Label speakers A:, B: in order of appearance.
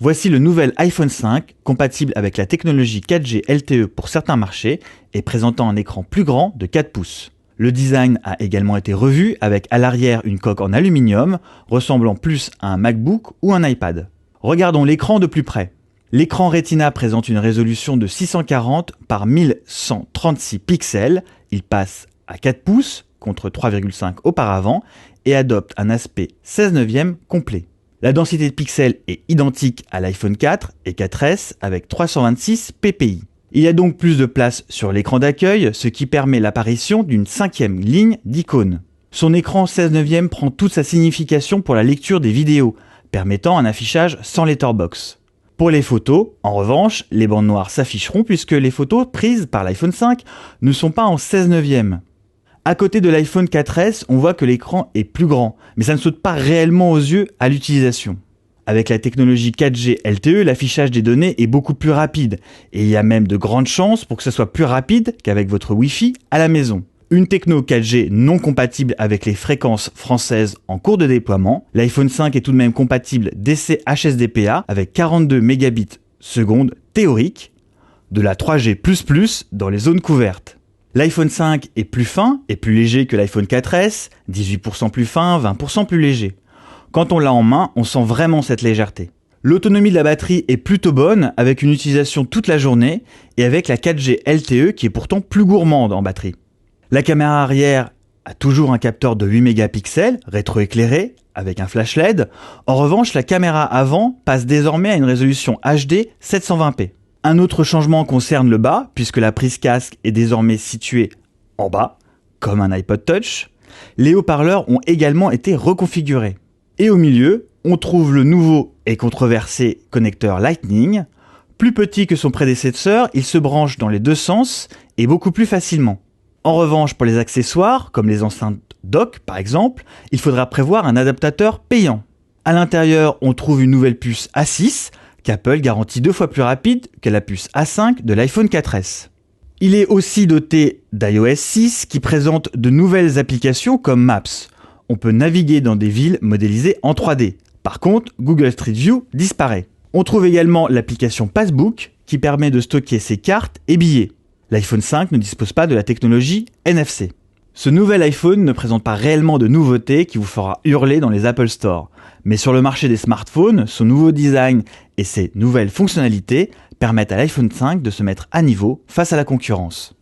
A: Voici le nouvel iPhone 5, compatible avec la technologie 4G LTE pour certains marchés et présentant un écran plus grand de 4 pouces. Le design a également été revu avec à l'arrière une coque en aluminium ressemblant plus à un MacBook ou un iPad. Regardons l'écran de plus près. L'écran Retina présente une résolution de 640 par 1136 pixels. Il passe à 4 pouces contre 3,5 auparavant et adopte un aspect 16/9 complet. La densité de pixels est identique à l'iPhone 4 et 4S avec 326 ppi. Il y a donc plus de place sur l'écran d'accueil, ce qui permet l'apparition d'une 5e ligne d'icônes. Son écran 16/9 prend toute sa signification pour la lecture des vidéos, permettant un affichage sans letterbox. Pour les photos, en revanche, les bandes noires s'afficheront puisque les photos prises par l'iPhone 5 ne sont pas en 16/9. À côté de l'iPhone 4S, on voit que l'écran est plus grand, mais ça ne saute pas réellement aux yeux à l'utilisation. Avec la technologie 4G LTE, l'affichage des données est beaucoup plus rapide, et il y a même de grandes chances pour que ce soit plus rapide qu'avec votre Wi-Fi à la maison. Une techno 4G non compatible avec les fréquences françaises en cours de déploiement, l'iPhone 5 est tout de même compatible DC-HSDPA avec 42 mégabits seconde théorique, de la 3G++ dans les zones couvertes. L'iPhone 5 est plus fin et plus léger que l'iPhone 4S, 18% plus fin, 20% plus léger. Quand on l'a en main, on sent vraiment cette légèreté. L'autonomie de la batterie est plutôt bonne, avec une utilisation toute la journée, et avec la 4G LTE qui est pourtant plus gourmande en batterie. La caméra arrière a toujours un capteur de 8 mégapixels, rétroéclairé, avec un flash LED. En revanche, la caméra avant passe désormais à une résolution HD 720p. Un autre changement concerne le bas, puisque la prise casque est désormais située en bas, comme un iPod Touch. Les haut-parleurs ont également été reconfigurés. Et au milieu, on trouve le nouveau et controversé connecteur Lightning. Plus petit que son prédécesseur, il se branche dans les deux sens et beaucoup plus facilement. En revanche, pour les accessoires, comme les enceintes dock par exemple, il faudra prévoir un adaptateur payant. À l'intérieur, on trouve une nouvelle puce A6 qu'Apple garantit 2 fois plus rapide que la puce A5 de l'iPhone 4S. Il est aussi doté d'iOS 6 qui présente de nouvelles applications comme Maps. On peut naviguer dans des villes modélisées en 3D. Par contre, Google Street View disparaît. On trouve également l'application Passbook qui permet de stocker ses cartes et billets. L'iPhone 5 ne dispose pas de la technologie NFC. Ce nouvel iPhone ne présente pas réellement de nouveautés qui vous fera hurler dans les Apple Store. Mais sur le marché des smartphones, son nouveau design et ses nouvelles fonctionnalités permettent à l'iPhone 5 de se mettre à niveau face à la concurrence.